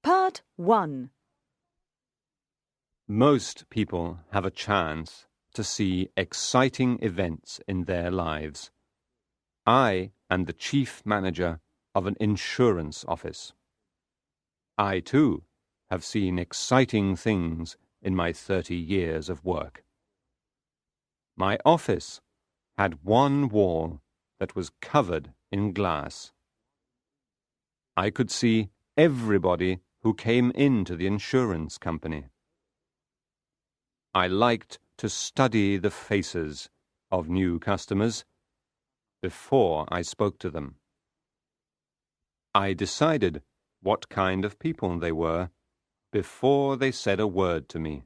Part 1. Most people have a chance to see exciting events in their lives. I am the chief manager of an insurance office. I, too, have seen exciting things in my 30 years of work. My office had one wall that was covered in glass. I could see everybody who came into the insurance company. I liked to study the faces of new customers before I spoke to them. I decided what kind of people they were before they said a word to me.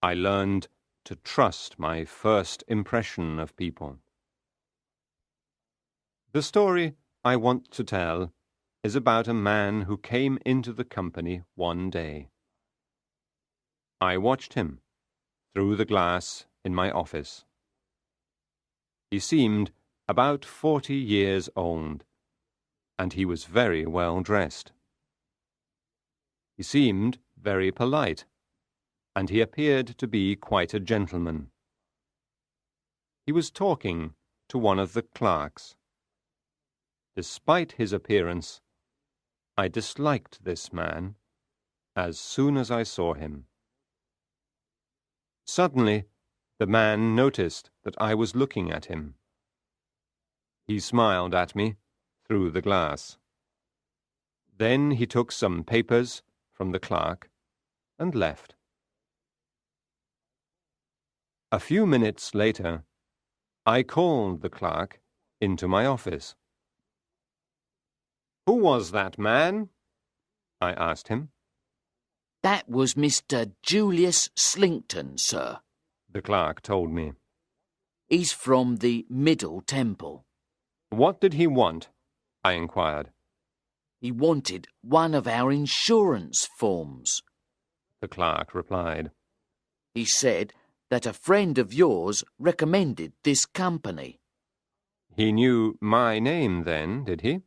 I learned to trust my first impression of people. The story I want to tell is about a man who came into the company one day. I watched him through the glass in my office. He seemed about 40 years old, and he was very well dressed. He seemed very polite, and he appeared to be quite a gentleman. He was talking to one of the clerks. Despite his appearance, I disliked this man as soon as I saw him. Suddenly, the man noticed that I was looking at him. He smiled at me through the glass. Then he took some papers from the clerk and left. A few minutes later, I called the clerk into my office. "Who was that man?" I asked him. "That was Mr. Julius Silton, sir," The clerk told me. "He's from the Middle Temple." "What did he want?" I inquired. "He wanted one of our insurance forms," The clerk replied. "He said that a friend of yours recommended this company." "He knew my name then, did he?"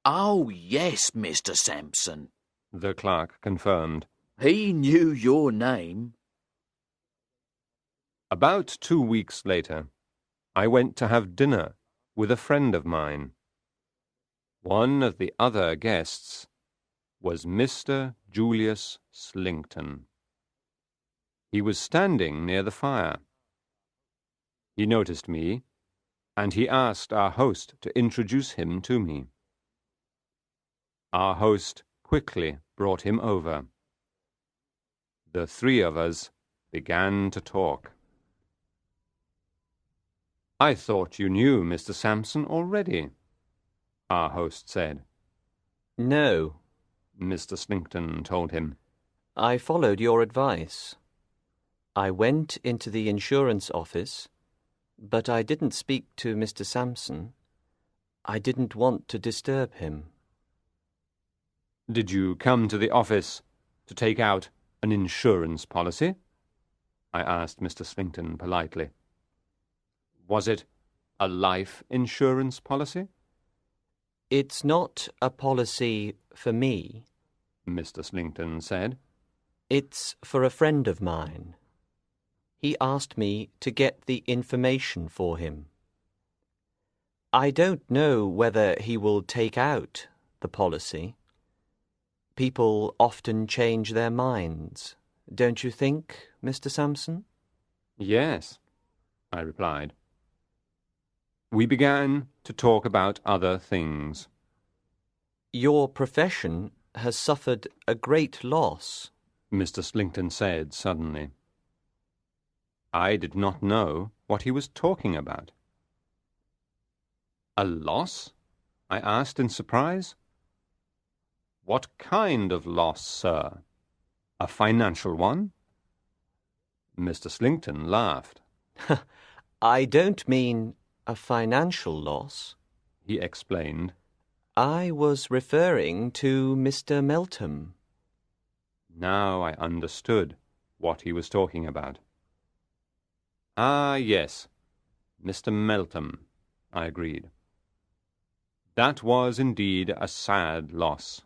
"Oh, yes, Mr. Sampson. The clerk confirmed. He knew your name." About 2 weeks later, I went to have dinner with a friend of mine. One of the other guests was Mr. Julius Silton. He was standing near the fire. He noticed me, and he asked our host to introduce him to me. Our host quickly brought him over. The three of us began to talk. "I thought you knew Mr. Sampson already," our host said. "No," Mr. Silton told him. "I followed your advice. I went into the insurance office, but I didn't speak to Mr. Sampson. I didn't want to disturb him." "Did you come to the office to take out an insurance policy?" I asked Mr. Silton politely. "Was it a life insurance policy?" "It's not a policy for me," Mr. Silton said. "It's for a friend of mine. He asked me to get the information for him. I don't know whether he will take out the policy. People often change their minds, don't you think, Mr. Sampson?" "Yes," I replied. We began to talk about other things. "Your profession has suffered a great loss," Mr. Silton said suddenly. I did not know what he was talking about. "A loss?" I asked in surprise. "What kind of loss, sir? A financial one?" Mr. Silton laughed. "I don't mean a financial loss," he explained. "I was referring to Mr. Meltham." Now I understood what he was talking about. "Ah, yes, Mr. Meltham," I agreed. That was indeed a sad loss.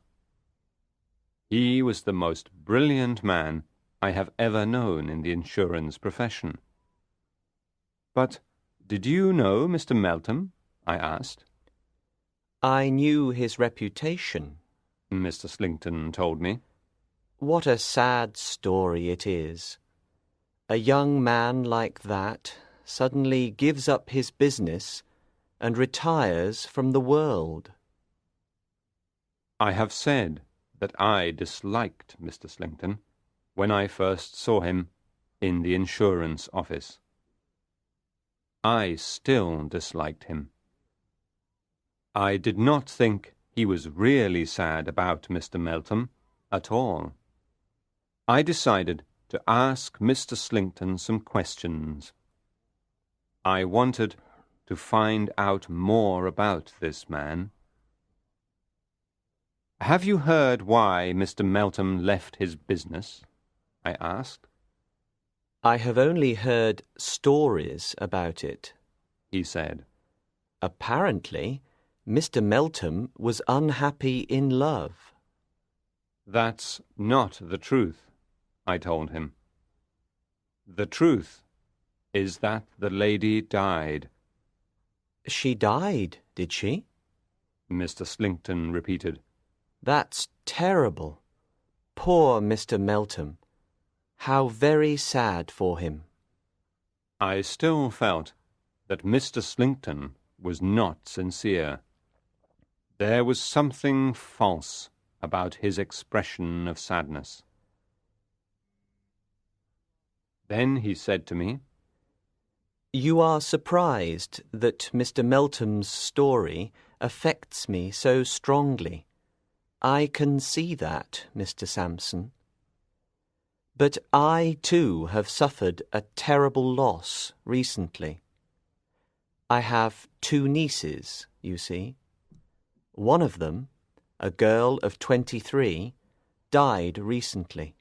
He was the most brilliant man I have ever known in the insurance profession. "But did you know Mr. Meltham?" I asked. I knew his reputation. Mr. Slinkton told me. What a sad story it is. A young man like that suddenly gives up his business and retires from the world. I have said that I disliked Mr. Slinkton when I first saw him in the insurance office. I still disliked him. I did not think he was really sad about Mr. Meltham at all. I decided to ask Mr. Slinkton some questions. I wanted to find out more about this man. "Have you heard why Mr. Meltham left his business?" I asked. I have only heard stories about it, He said. Apparently, Mr. Meltham was unhappy in love. "That's not the truth," I told him. "The truth is that the lady died." She died, did she? Mr. Slinkton repeated. That's terrible. Poor Mr. Meltham. How very sad for him. I still felt that Mr. Slinkton was not sincere. There was something false about his expression of sadness. Then he said to me, You are surprised that Mr. Meltham's story affects me so strongly. I can see that, Mr. Sampson. But I too have suffered a terrible loss recently. I have 2 nieces, you see. One of them, a girl of 23, died recently.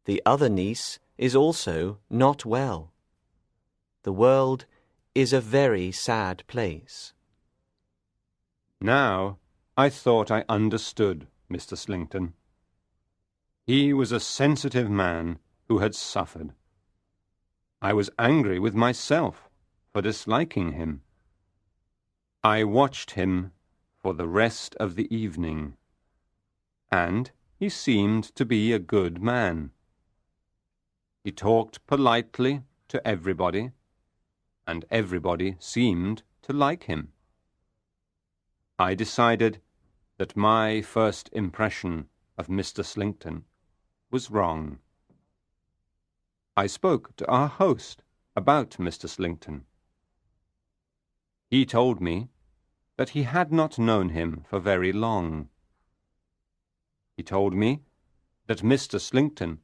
The other niece is also not well. The world is a very sad place. Now I thought I understood Mr. Slinkton. He was a sensitive man who had suffered. I was angry with myself for disliking him. I watched him for the rest of the evening, and he seemed to be a good man. He talked politely to everybody, and everybody seemed to like him. I decided that my first impression of Mr. Slinkton was wrong. I spoke to our host about Mr. Slinkton. He told me that he had not known him for very long. He told me that Mr. Slinkton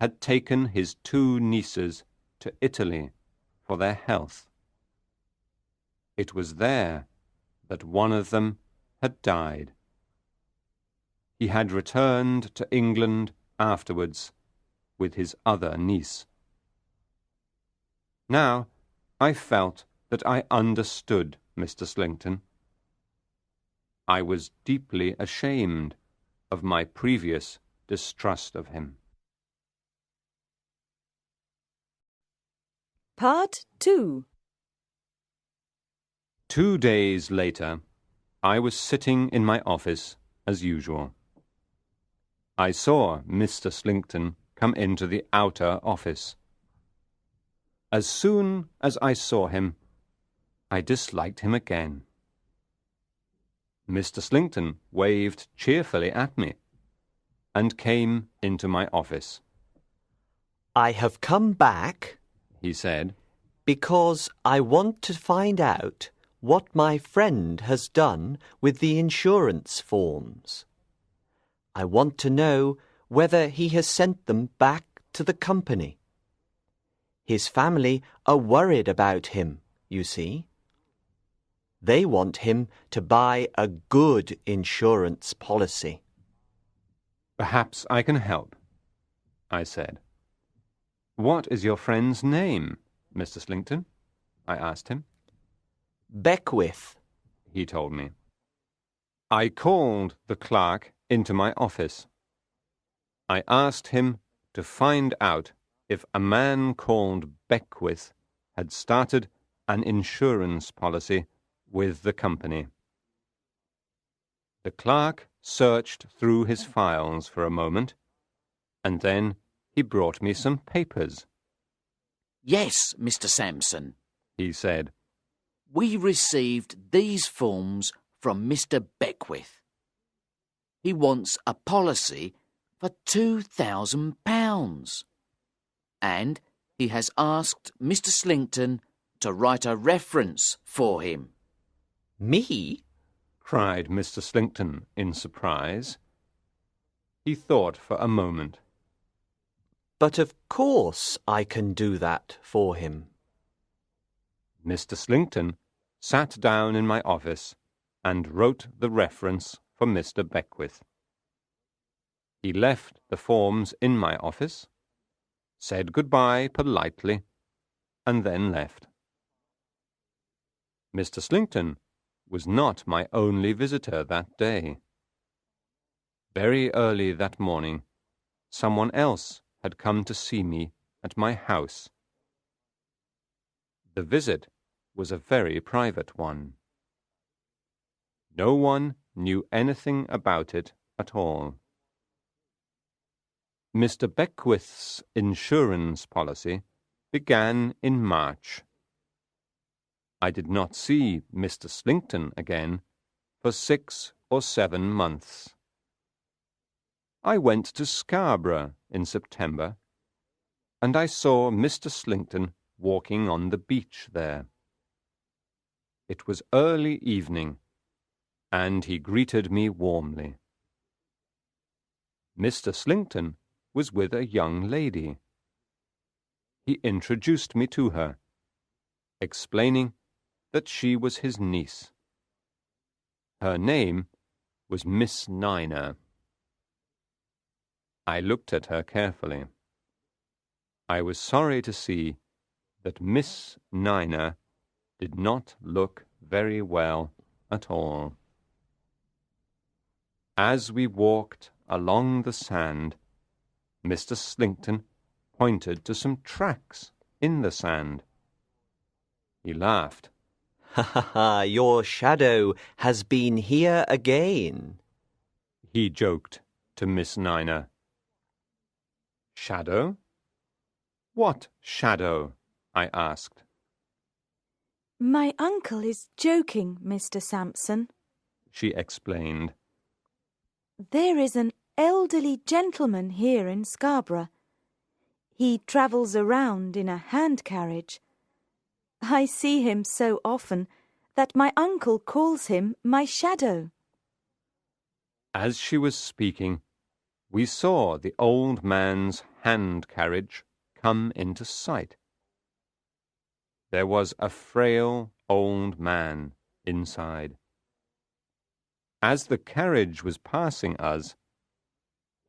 had taken his 2 nieces to Italy for their health. It was there that one of them had died. He had returned to England afterwards with his other niece. Now I felt that I understood Mr. Slinkton. I was deeply ashamed of my previous distrust of him. Part 2. 2 days later, I was sitting in my office as usual. I saw Mr. Slinkton come into the outer office. As soon as I saw him, I disliked him again. Mr. Slinkton waved cheerfully at me and came into my office. I have come back, He said, because I want to find out what my friend has done with the insurance forms. I want to know whether he has sent them back to the company. His family are worried about him, you see. They want him to buy a good insurance policy. "Perhaps I can help," I said. "What is your friend's name, Mr. Slinkton?" I asked him. Beckwith. He told me. I called the clerk into my office I asked him to find out if a man called Beckwith had started an insurance policy with the company. The clerk searched through his files for a moment, and then he brought me some papers. Yes, Mr. Sampson, He said. we received these forms from Mr. Beckwith. He wants a policy for £2,000, and he has asked Mr. Slinkton to write a reference for him. Me? Cried Mr. Slinkton in surprise. He thought for a moment. But of course I can do that for him. Mr. Slinkton sat down in my office and wrote the reference for Mr. Beckwith. He left the forms in my office, said goodbye politely, and then left. Mr. Slinkton was not my only visitor that day. Very early that morning, someone else had come to see me at my house. The visit was a very private one. No one knew anything about it at all. Mr. Beckwith's insurance policy began in March. I did not see Mr. Slinkton again for 6 or 7 months. I went to Scarborough in September, and I saw Mr. Slinkton walking on the beach there. It was early evening, and he greeted me warmly. Mr. Slinkton was with a young lady. He introduced me to her, explaining that she was his niece. Her name was Miss Niner. I looked at her carefully. I was sorry to see that Miss Niner did not look very well at all. As we walked along the sand, Mr. Slinkton pointed to some tracks in the sand. He laughed. Ha ha ha, your shadow has been here again. He joked to Miss Niner. Shadow? What shadow? I asked. My uncle is joking, Mr. Sampson, She explained. There is an elderly gentleman here in Scarborough. He travels around in a hand carriage. I see him so often that my uncle calls him my shadow. As she was speaking, we saw the old man's hand carriage come into sight. There was a frail old man inside. As the carriage was passing us,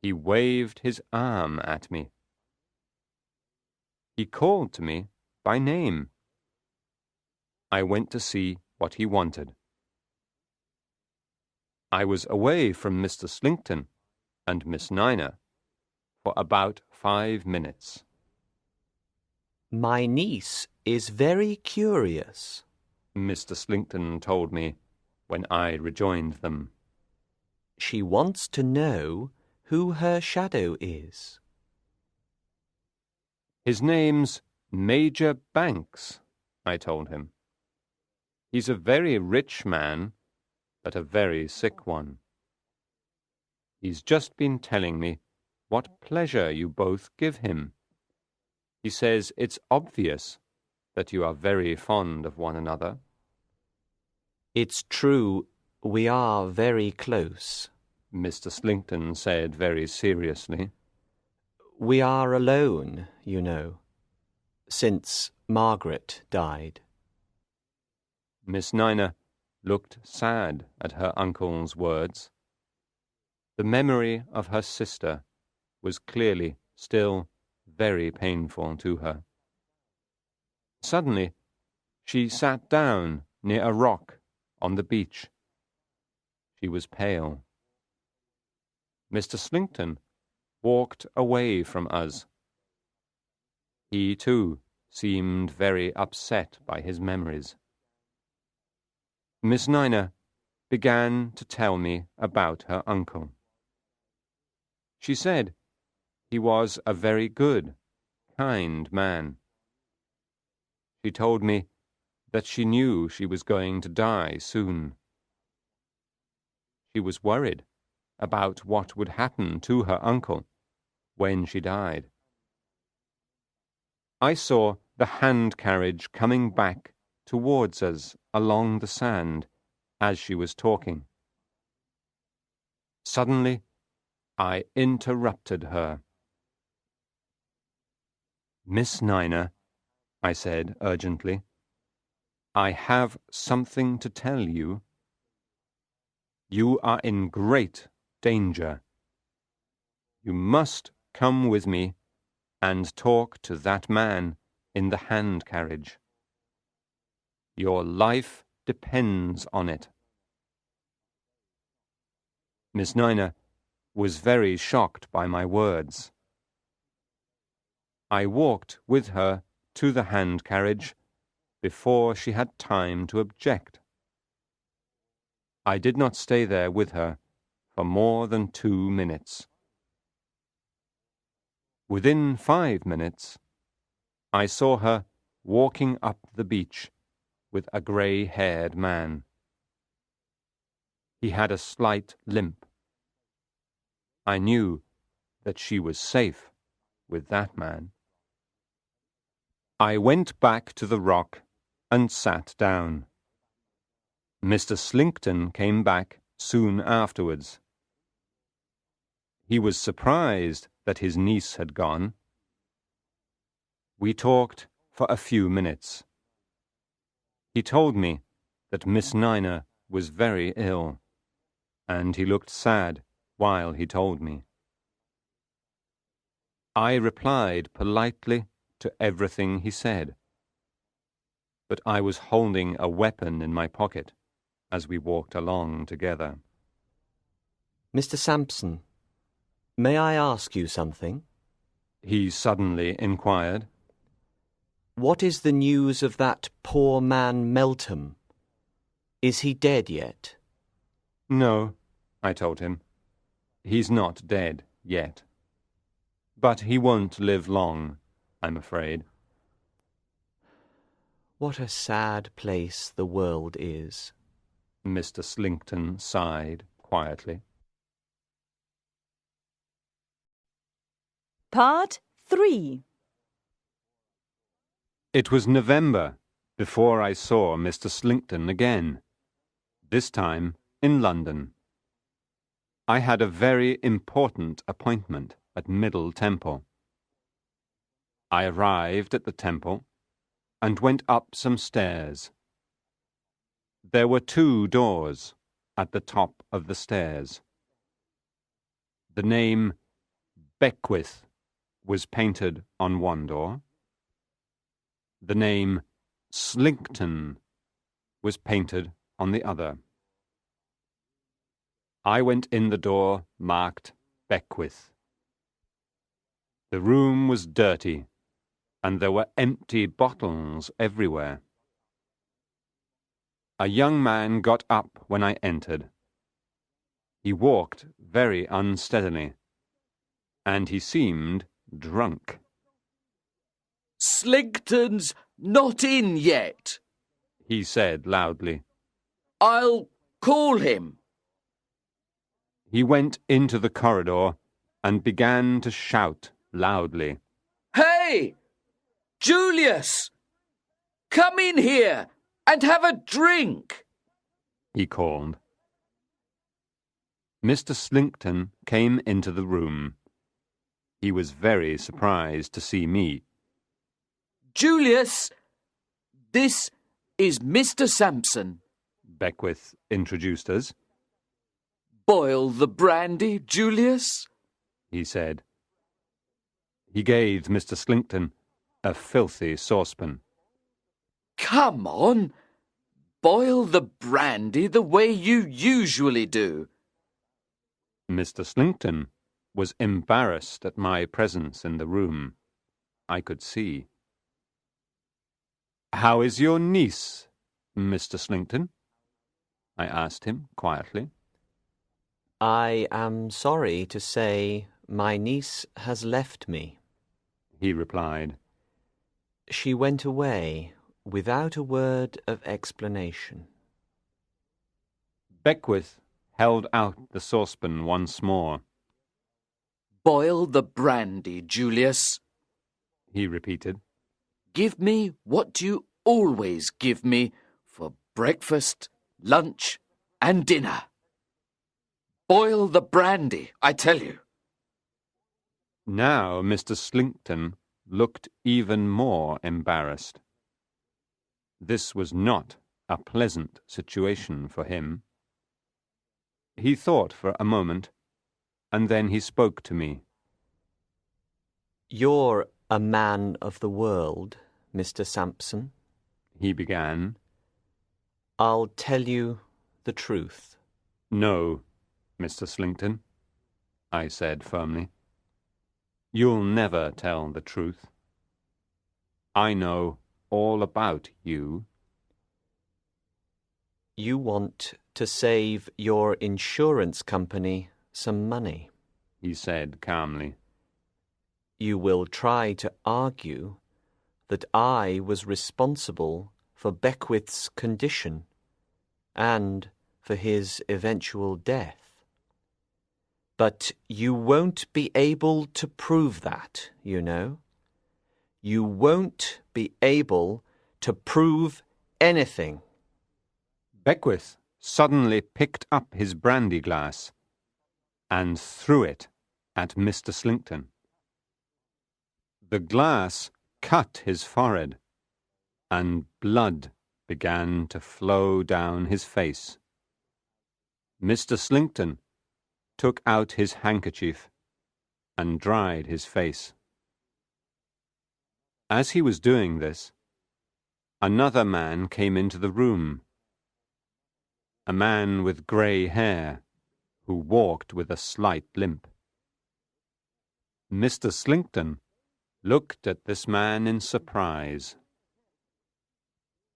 he waved his arm at me. He called to me by name. I went to see what he wanted. I was away from Mr. Slinkton and Miss Niner for about 5 minutes. My niece is very curious, Mr. Slinkton told me when I rejoined them. She wants to know who her shadow is. His name's Major Banks, I told him. He's a very rich man, but a very sick one. He's just been telling me what pleasure you both give him. He says it's obvious that you are very fond of one another. It's true, we are very close. Mr. Slinkton said very seriously. We are alone, you know, since Margaret died. Miss Niner looked sad at her uncle's words. The memory of her sister was clearly still very painful to her. Suddenly, she sat down near a rock on the beach. She was pale. Mr. Slinkton walked away from us. He, too, seemed very upset by his memories. Miss Nina began to tell me about her uncle. She said he was a very good, kind man. She told me that she knew she was going to die soon. She was worried about what would happen to her uncle when she died. I saw the hand carriage coming back towards us along the sand as she was talking. Suddenly, I interrupted her. "Miss Nina," I said urgently, "I have something to tell you. You are in great danger. You must come with me and talk to that man in the hand carriage. Your life depends on it." Miss Nina was very shocked by my words. I walked with her to the hand carriage before she had time to object. I did not stay there with her for more than 2 minutes. Within 5 minutes, I saw her walking up the beach with a grey-haired man. He had a slight limp. I knew that she was safe with that man. I went back to the rock and sat down. Mr. Slinkton came back soon afterwards. He was surprised that his niece had gone. We talked for a few minutes. He told me that Miss Nina was very ill, and he looked sad while he told me. I replied politely to everything he said, but I was holding a weapon in my pocket as we walked along together. "Mr. Sampson, may I ask you something?" He suddenly inquired. "What is the news of that poor man Meltham? Is he dead yet?" "No," I told him. "He's not dead yet. But he won't live long, I'm afraid." "What a sad place the world is," Mr. Slinkton sighed quietly. Part 3. It was November before I saw Mr. Slinkton again, this time in London. I had a very important appointment at Middle Temple. I arrived at the temple and went up some stairs. There were 2 doors at the top of the stairs. The name Beckwith was painted on one door. The name Slinkton was painted on the other. I went in the door marked Beckwith. The room was dirty, and there were empty bottles everywhere. A young man got up when I entered. He walked very unsteadily, and he seemed drunk. "Slinkton's not in yet," he said loudly. "I'll call him." He went into the corridor and began to shout loudly. "Hey, Julius! Come in here and have a drink!" he called. Mr. Slinkton came into the room. He was very surprised to see me. "Julius, this is Mr. Sampson," Beckwith introduced us. "Boil the brandy, Julius," he said. He gave Mr. Slinkton a filthy saucepan. "Come on, boil the brandy the way you usually do." Mr. Slinkton was embarrassed at my presence in the room. I could see. "How is your niece, Mr. Slinkton?" I asked him quietly. I am sorry to say my niece has left me, he replied. She went away without a word of explanation. Beckwith held out the saucepan once more. "Boil the brandy, Julius," he repeated. "Give me what you always give me for breakfast, lunch, and dinner. Boil the brandy, I tell you." Now Mr. Slinkton looked even more embarrassed. This was not a pleasant situation for him. He thought for a moment, and then he spoke to me. You're a man of the world, Mr. Sampson, he began. I'll tell you the truth. No, Mr. Slinkton, I said firmly. You'll never tell the truth. I know all about you. You want to save your insurance company some money, he said calmly. You will try to argue that I was responsible for Beckwith's condition and for his eventual death. But you won't be able to prove that, you know. You won't be able to prove anything. Beckwith suddenly picked up his brandy glass and threw it at Mr. Slinkton. The glass cut his forehead, and blood began to flow down his face. Mr. Slinkton took out his handkerchief and dried his face. As he was doing this, another man came into the room. A man with grey hair, who walked with a slight limp. Mr. Slinkton looked at this man in surprise.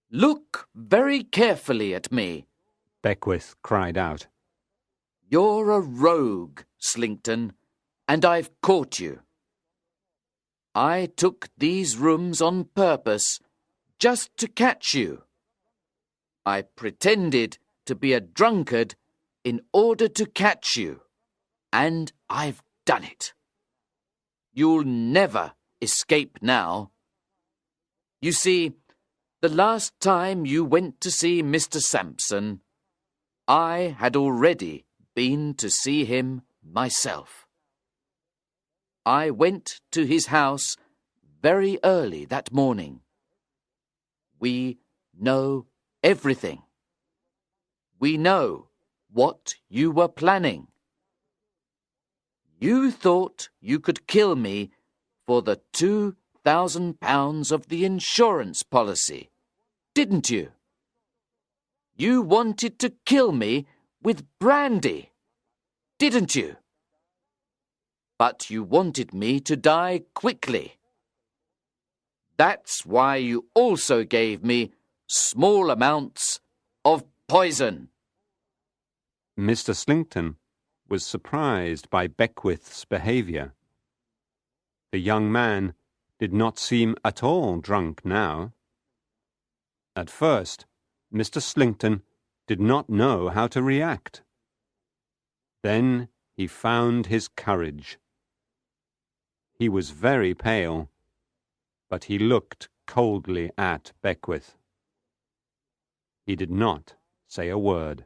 "Look very carefully at me," Beckwith cried out. "You're a rogue, Slinkton, and I've caught you. I took these rooms on purpose just to catch you. I pretended to be a drunkard in order to catch you, and I've done it. You'll never escape now. You see, the last time you went to see Mr. Sampson, I had already been to see him myself. I went to his house very early that morning. We know everything. We know what you were planning. You thought you could kill me for the £2,000 of the insurance policy, didn't you? You wanted to kill me with brandy, didn't you? But you wanted me to die quickly. That's why you also gave me small amounts of poison." Mr. Slinkton was surprised by Beckwith's behaviour. The young man did not seem at all drunk now. At first, Mr. Slinkton did not know how to react. Then he found his courage. He was very pale, but he looked coldly at Beckwith. He did not say a word.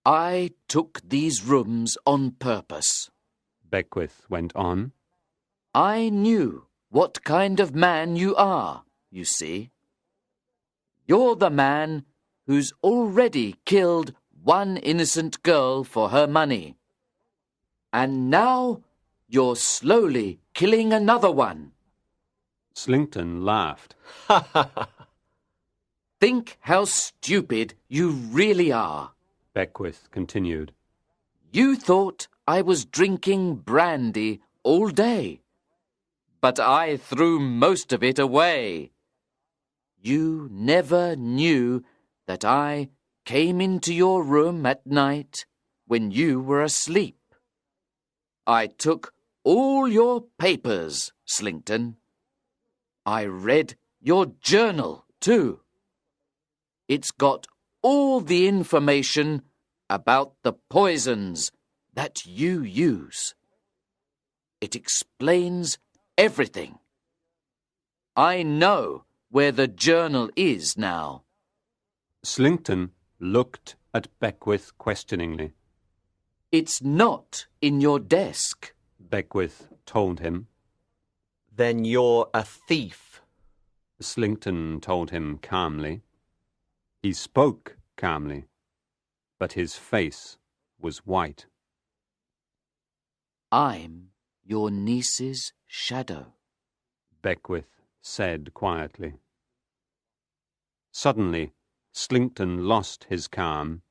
"I took these rooms on purpose," Beckwith went on. "I knew what kind of man you are, you see. You're the man who's already killed one innocent girl for her money. And now you're slowly killing another one." Slinkton laughed. "Think how stupid you really are," Beckwith continued. "You thought I was drinking brandy all day, but I threw most of it away. You never knew that I came into your room at night when you were asleep. I took all your papers, Slinkton. I read your journal, too. It's got all the information about the poisons that you use. It explains everything. I know where the journal is now. Slinkton looked at Beckwith questioningly. It's not in your desk, Beckwith told him. Then you're a thief. Slinkton told him calmly. He spoke calmly, but his face was white. I'm your niece's shadow, Beckwith said quietly. Suddenly, Slinkton lost his calm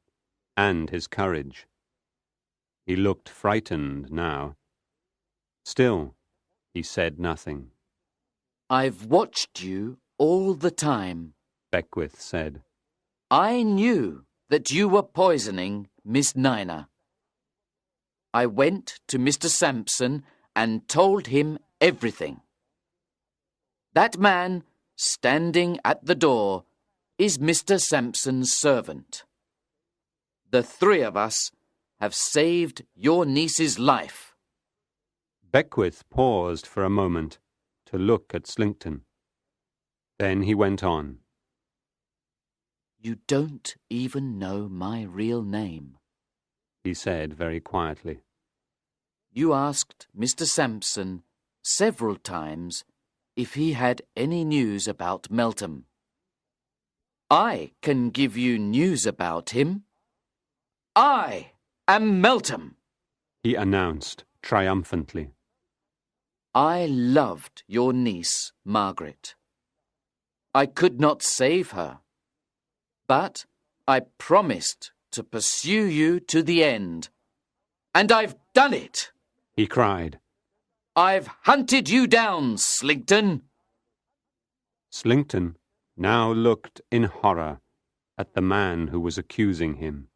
and his courage. He looked frightened now. Still, he said nothing. I've watched you all the time, Beckwith said. I knew that you were poisoning Miss Nina. I went to Mr. Sampson and told him everything. That man standing at the door is Mr. Sampson's servant. The three of us have saved your niece's life. Beckwith paused for a moment to look at Slinkton. Then he went on. You don't even know my real name, he said very quietly. You asked Mr. Sampson several times if he had any news about Meltham. I can give you news about him. I am Meltham, he announced triumphantly. I loved your niece, Margaret. I could not save her, but I promised to pursue you to the end. And I've done it, he cried. I've hunted you down, Slinkton. Slinkton now looked in horror at the man who was accusing him.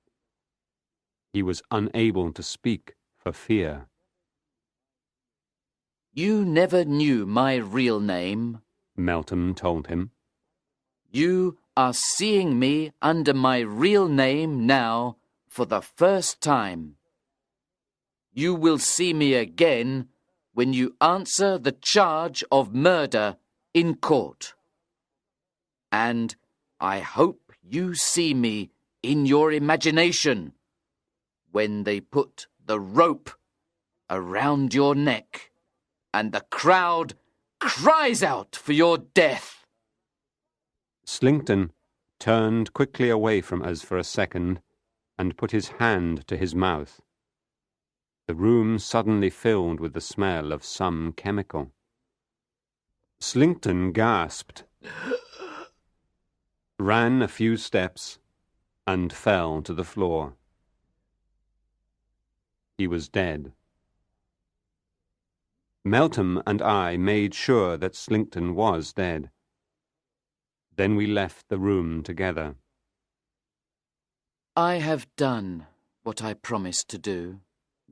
He was unable to speak for fear. You never knew my real name, Meltham told him. You are seeing me under my real name now for the first time. You will see me again when you answer the charge of murder in court. And I hope you see me in your imagination when they put the rope around your neck and the crowd cries out for your death. Slinkton turned quickly away from us for a second and put his hand to his mouth. The room suddenly filled with the smell of some chemical. Slinkton gasped, ran a few steps, and fell to the floor. He was dead. Meltham and I made sure that Slinkton was dead. Then we left the room together. I have done what I promised to do,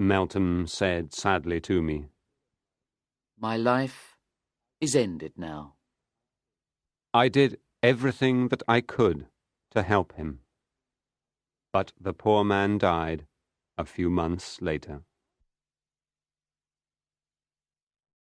Meltham said sadly to me. My life is ended now. I did everything that I could to help him. But the poor man died a few months later.